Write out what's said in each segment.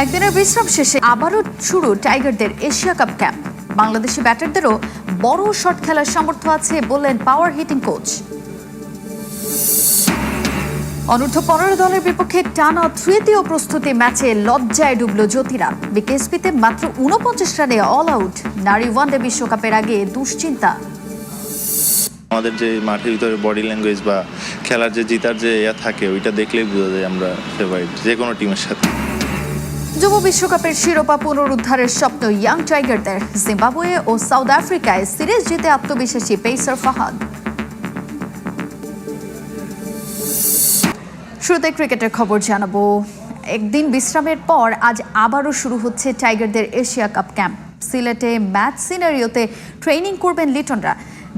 একদিনের বিশ্রাম শেষে আবারও শুরু টাইগারদের এশিয়া কাপ ক্যাম্প। বাংলাদেশি ব্যাটারদেরও বড় শট খেলার সামর্থ্য আছে বললেন পাওয়ার হিটিং কোচ। অনূর্ধ্ব 15 দলের বিপক্ষে টানা তৃতীয় প্রস্তুতি ম্যাচে লজ্জায় ডুবল জ্যোতিরা। বিকেএসপিতে মাত্র 49 রানে অল আউট। নারী ওয়ানডে বিশ্বকাপের আগে দুশ্চিন্তা। আমাদের যে মাঠের ভিতরে বডি ল্যাঙ্গুয়েজ বা খেলার যে জিতার যে থাকে ওইটা দেখলেই বোঝা যায় আমরা ফেভারিট যে কোনো টিমের সাথে। যুব বিশ্বকাপের শিরোপা পুনরুদ্ধারের স্বপ্ন ইয়াং টাইগারদের। জিম্বাবুয়ে ও সাউথ আফ্রিকায় সিরিজ জিতে আত্মবিশ্বাসী পেসার ফাহাদ। শুরুতে ক্রিকেটের খবর জানাবো। একদিন বিশ্রামের পর আজ আবারও শুরু হচ্ছে টাইগারদের এশিয়া কাপ ক্যাম্প। সিলেটে ম্যাচ সিনারিওতে ট্রেনিং করবেন লিটনরা।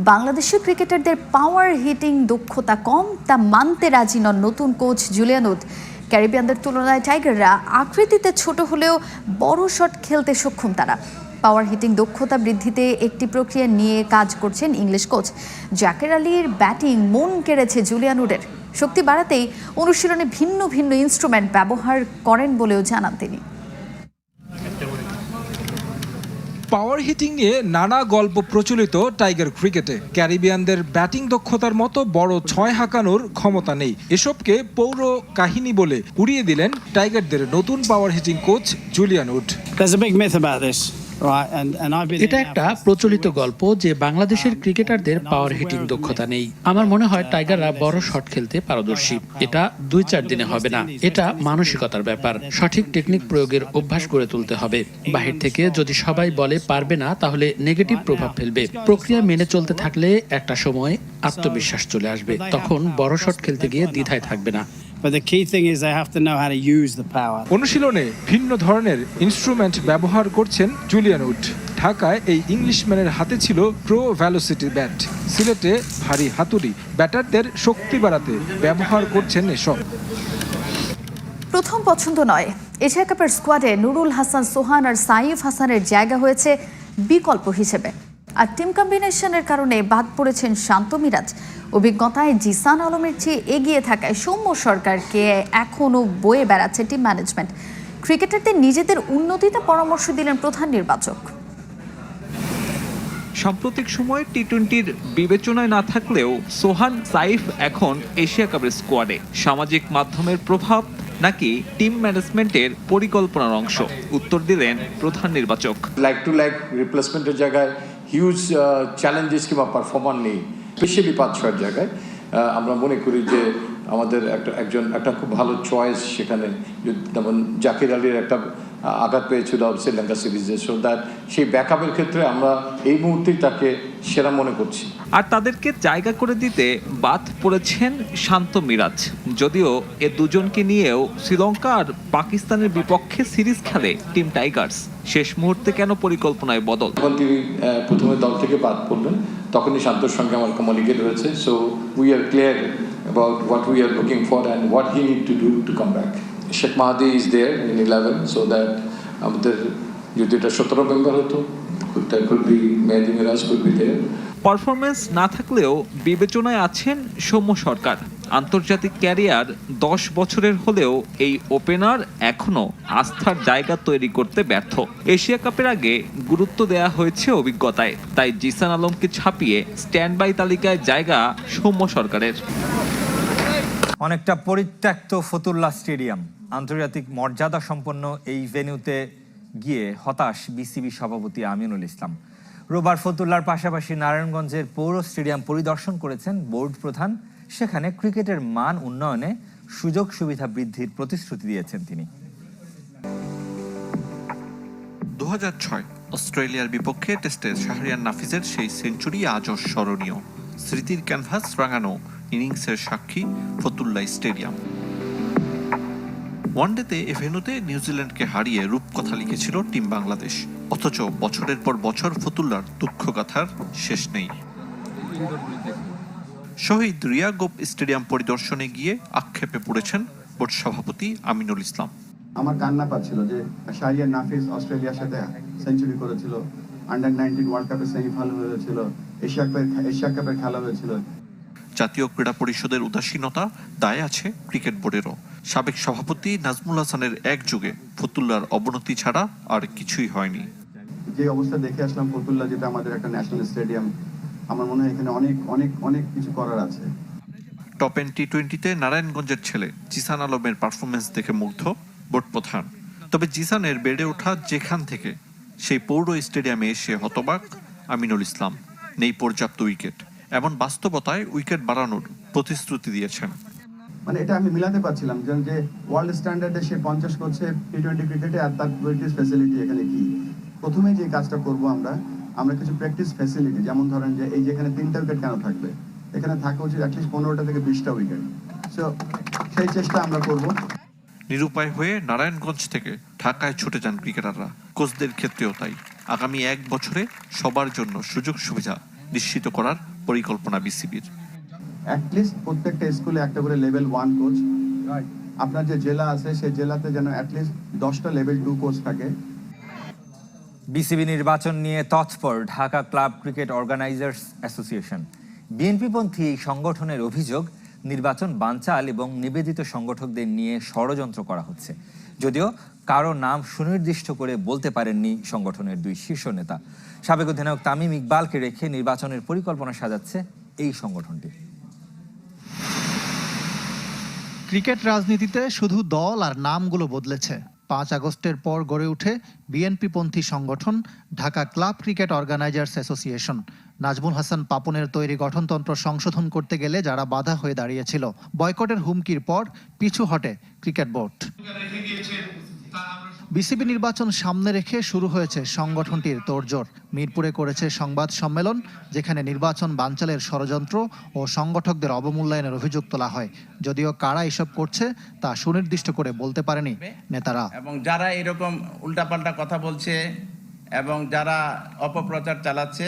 বাংলাদেশি ক্রিকেটারদের পাওয়ার হিটিং দক্ষতা কম তা মানতে রাজি নন নতুন কোচ জুলিয়ান উড। ক্যারিবিয়ানদের তুলনায় টাইগাররা আকৃতিতে ছোট হলেও বড় শট খেলতে সক্ষম তারা। পাওয়ার হিটিং দক্ষতা বৃদ্ধিতে একটি প্রক্রিয়া নিয়ে কাজ করছেন ইংলিশ কোচ। জাকের আলীর ব্যাটিং মন কেড়েছে জুলিয়ান উডের। শক্তি বাড়াতেই অনুশীলনে ভিন্ন ভিন্ন ইনস্ট্রুমেন্ট ব্যবহার করেন বলেও জানান তিনি। পাওয়ার হিটিং নিয়ে নানা গল্প প্রচলিত টাইগার ক্রিকেটে। ক্যারিবিয়ানদের ব্যাটিং দক্ষতার মতো বড় ছয় হাঁকানোর ক্ষমতা নেই। এসবকে পৌর কাহিনী বলে উড়িয়ে দিলেন টাইগারদের নতুন পাওয়ার হিটিং কোচ জুলিয়ান উড। এটা একটা প্রচলিত গল্প যে বাংলাদেশের ক্রিকেটারদের পাওয়ার হিটিং দক্ষতা নেই। আমার মনে হয় টাইগাররা বড় শট খেলতে পারদর্শী। এটা 2-4 দিনে হবে না, এটা মানসিকতার ব্যাপার। সঠিক টেকনিক প্রয়োগের অভ্যাস করে তুলতে হবে। বাহির থেকে যদি সবাই বলে পারবে না তাহলে নেগেটিভ প্রভাব ফেলবে। প্রক্রিয়া মেনে চলতে থাকলে একটা সময় আত্মবিশ্বাস চলে আসবে, তখন বড় শট খেলতে গিয়ে দ্বিধায় থাকবে না। অনুশীলনে ভিন্ন ধরনের ইনস্ট্রুমেন্ট ব্যবহার করছেন জুলিয়ান উড। ঢাকায় এই ইংলিশম্যানের হাতে ছিল প্রো ভ্যালোসিটি ব্যাট। সিলেটে ভারী হাতুড়ি। ব্যাটারদের শক্তি বাড়াতে ব্যবহার করছেন এসব। প্রথম পছন্দ নয়। এশিয়া কাপের স্কোয়াডে নুরুল হাসান সোহান আর সাইফ হাসানের জায়গা হয়েছে বিকল্প হিসেবে। আর টিম কম্বিনেশনের কারণে বাদ পড়েছেন শান্ত মিরাজ। অভিজ্ঞতায় জিসান আলমের চেয়ে এগিয়ে থাকায় সৌম্য সরকারকে এখনও বয়ে বেড়াচ্ছে টিম ম্যানেজমেন্ট। ক্রিকেটারদের নিজেদের উন্নতিতে পরামর্শ দিলেন প্রধান নির্বাচক। সাম্প্রতিক সময়ে টি-20-র বিবেচনায় না থাকলেও সোহান সাইফ এখন এশিয়া কাপের স্কোয়াডে। সামাজিক মাধ্যমের প্রভাব নাকি টিম ম্যানেজমেন্টের পরিকল্পনার অংশ? উত্তর দিলেন প্রধান নির্বাচক। লাইক টু লাইক রিপ্লেসমেন্টের জায়গায় হিউজ চ্যালেঞ্জেস কিংবা পারফরমার নেই। স্পেশালি 5-6 জায়গায় আমরা মনে করি যে আমাদের একটা খুব ভালো চয়েস সেখানে। যেমন জাকির আলীর একটা আঘাত পেয়েছিল শ্রীলঙ্কা সিরিজে, সো দ্যাট সেই ব্যাকআপের ক্ষেত্রে আমরা এই মুহূর্তেই তাকে সেরা মনে করছি। আর তাদেরকে জায়গা করে দিতে বাদ পড়েছেন শান্ত মিরাজ। যদিও এ দুজনকে নিয়েও শ্রীলঙ্কা আর পাকিস্তানের বিপক্ষে সিরিজ খেলে টিম টাইগার্স। শেষ মুহূর্তে কেন পরিকল্পনায় বদল? যখন তিনি প্রথমে দল থেকে বাদ পড়লেন তখনই শান্তর সঙ্গে আমার কমিউনিকেট হয়েছে। So we are clear about what we are looking for and what he need to do to come back. Sheikh Mahadi is there in 11, so that আমাদের যদি এটা 17 মেম্বার হতো, Mehedi Miraz could be there. Performance না থাকলেও বিবেচনায় আছেন সৌম্য সরকার। আন্তর্জাতিক ক্যারিয়ার 10 বছরের হলেও এই ওপেনার এখনও আস্থার জায়গা তৈরি করতে ব্যর্থ। এশিয়া কাপের আগে গুরুত্ব দেয়া হয়েছে অভিজ্ঞতায়, তাই জিসান আলমকে ছাপিয়ে স্ট্যান্ড বাই তালিকায় জায়গা সৌম্য সরকারের। অনেকটা পরিত্যক্ত ফতুল্লা স্টেডিয়াম। আন্তর্জাতিক মর্যাদা সম্পন্ন এই ভেন্যুতে গিয়ে হতাশ বিসিবি সভাপতি আমিনুল ইসলাম। রোববার ফতুল্লার পাশাপাশি নারায়ণগঞ্জের পৌর স্টেডিয়াম পরিদর্শন করেছেন বোর্ড প্রধান। সেখানে ক্রিকেটের মান উন্নয়নে সুযোগ সুবিধা বৃদ্ধির প্রতিশ্রুতি দিয়েছেন তিনি। 2006 অস্ট্রেলিয়ার বিপক্ষে টেস্টে শাহরিয়ার নাফিজের সেই সেঞ্চুরি আজও স্মরণীয়। স্মৃতির ক্যানভাস রাঙানো ইনিংসের সাক্ষী ফতুল্লা স্টেডিয়াম। ওয়ানডেতে এ ভেন্যুতে নিউজিল্যান্ডকে হারিয়ে রূপকথা লিখেছিল টিম বাংলাদেশ। অথচ বছরের পর বছর ফতুল্লার দুঃখগাথার শেষ নেই। শহীদ রিয়াগোপ স্টেডিয়াম পরিদর্শনে গিয়ে আক্ষেপে পড়েছেন বোর্ড সভাপতি আমিনুল ইসলাম। আমার কান্না পাচ্ছিল যে শাহরিয়ার নাফিজ অস্ট্রেলিয়ার সাথে সেঞ্চুরি করেছিল, আন্ডার-19 ওয়ার্ল্ড কাপের সেমিফাইনাল হয়েছিল, এশিয়া কাপের খেলা হয়েছিল। জাতীয় ক্রীড়া পরিষদের উদাসীনতা দায় আছে ক্রিকেট বোর্ডেরও। সাবেক সভাপতি নাজমুল হাসানের এক যুগে ফতুল্লার অবনতি ছাড়া আর কিছুই হয়নি। যে অবস্থা দেখে আসলাম ফতুল্লা, যেটা আমাদের একটা ন্যাশনাল স্টেডিয়াম, আমার মনে হয় এখানে অনেক অনেক অনেক কিছু করার আছে। টপ এন্ড টি20তে নারায়ণগঞ্জের ছেলে জিসান আলমের পারফরমেন্স দেখে মুগ্ধ বোর্ড প্রধান। তবে জিসানের বেড়ে ওঠা যেখান থেকে, সেই পৌর স্টেডিয়ামে এসে হতবাক আমিনুল ইসলাম। নেই পর্যাপ্ত উইকেট, এমন বাস্তবতায় উইকেট বাড়ানোর প্রতিশ্রুতি দিয়েছেন। মানে এটা আমি মিলাতে পারছিলাম যে ওয়ার্ল্ড স্ট্যান্ডার্ডে সে 50 করছে টি20 ক্রিকেটে, আর তার প্র্যাকটিস ফ্যাসিলিটি এখানে কি। প্রথমে যে কাজটা করব আমরা কিছু প্র্যাকটিস ফ্যাসিলিটি, যেমন ধরেন যে এই যে এখানে 3টা উইকেট কেন থাকবে, এখানে থাকা উচিত অ্যাটলিস্ট 15টা থেকে 20টা উইকেট। সো সেই চেষ্টা আমরা করব। নিরুপায় হয়ে নারায়ণগঞ্জ থেকে ঢাকায় ছুটে যান ক্রিকেটাররা। কোচদের ক্ষেত্রেও তাই। আগামী 1 বছরে সবার জন্য সুযোগ সুবিধা নিশ্চিত করার পরিকল্পনা বিসিবির। অ্যাটলিস্ট প্রত্যেকটা স্কুলে একটা করে লেভেল 1 কোচ, আপনার যে জেলা আছে সেই জেলাতে যেন অ্যাটলিস্ট 10টা লেভেল 2 কোচ থাকে। বিসিবি নির্বাচন নিয়ে তৎপর Dhaka club cricket organisers association. বিএনপিপন্থী এই সংগঠনের অভিযোগ, নির্বাচন বানচাল এবং নিবেদিত সংগঠকদের নিয়ে ষড়যন্ত্র করা হচ্ছে। যদিও কারো নাম সুনির্দিষ্ট করে বলতে পারেননি সংগঠনের 2 শীর্ষ নেতা। সাবেক অধিনায়ক তামিম ইকবালকে রেখে নির্বাচনের পরিকল্পনা সাজাচ্ছে এই সংগঠনটি। ক্রিকেট রাজনীতিতে শুধু দল আর নামগুলো বদলেছে। 5 আগস্টের পর গড়ে ওঠে বিএনপিপন্থী সংগঠন Dhaka club cricket organisers association. Nazmul Hasan পাপনের তৈরি গঠনতন্ত্র সংশোধন করতে গেলে যারা বাধা হয়ে দাঁড়িয়েছিল, বয়কটের হুমকির পর পিছু হটে ক্রিকেট বোর্ড। বিসিবি নির্বাচন সামনে রেখে শুরু হয়েছে সংগঠনটির তোড়জোড়। মিরপুরে করেছে সংবাদ সম্মেলন, যেখানে নির্বাচন বানচালের ষড়যন্ত্র ও সংগঠকদের অবমূল্যায়নের অভিযোগ তোলা হয়। যদিও কারা এসব করছে তা সুনির্দিষ্ট করে বলতে পারেনি নেতারা। এবং যারা এরকম উল্টাপাল্টা কথা বলছে এবং যারা অপপ্রচার চালাচ্ছে,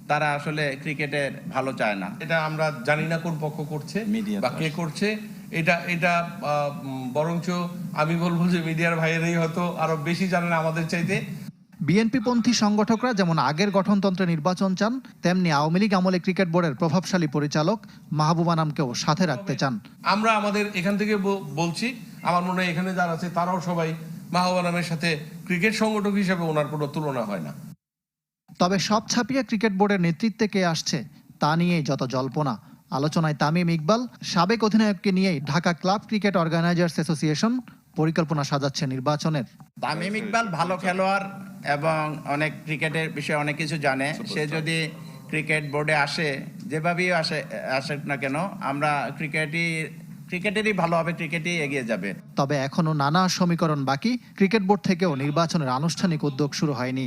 তারা আসলে ক্রিকেটের ভালো চায় না। এটা আমরা জানি না কোন পক্ষ করছে বা কে করছে। এটা বরঞ্চ আমি বলবো যে মিডিয়ার ভাইয়েরাই হয়তো আরো বেশি জানেন আমাদের চাইতে। বিএনপিপন্থী সংগঠকরা যেমন আগের গঠনতন্ত্রে নির্বাচন চান, তেমনি আওয়ামী লীগ আমলে ক্রিকেট বোর্ডের প্রভাবশালী পরিচালক মাহবুব আনামকেও সাথে রাখতে চান। আমরা আমাদের এখান থেকে বলছি, আমার মনে হয় এখানে যারা আছে তারাও সবাই মাহবুব আনামের সাথে ক্রিকেট সংগঠক হিসেবে ওনার কোনো তুলনা হয় না। তবে সব ছাপিয়ে ক্রিকেট বোর্ডের নেতৃত্বে কে আসছে তা নিয়েই যত জল্পনা। আলোচনায় তামিম ইকবাল, সাবেক অধিনায়ককে নিয়েই Dhaka club cricket organisers association পরিকল্পনা সাজাচ্ছে নির্বাচনের। তামিম ইকবাল ভালো খেলোয়াড় এবং অনেক ক্রিকেটের বিষয়ে অনেক কিছু জানে। সে যদি ক্রিকেট বোর্ডে আসে, যেভাবেই আসে না কেন, আমরা ক্রিকেটেরই ভালো হবে, ক্রিকেটই এগিয়ে যাবে। তবে এখনো নানা সমীকরণ বাকি। ক্রিকেট বোর্ড থেকেও নির্বাচনের আনুষ্ঠানিক উদ্যোগ শুরু হয়নি।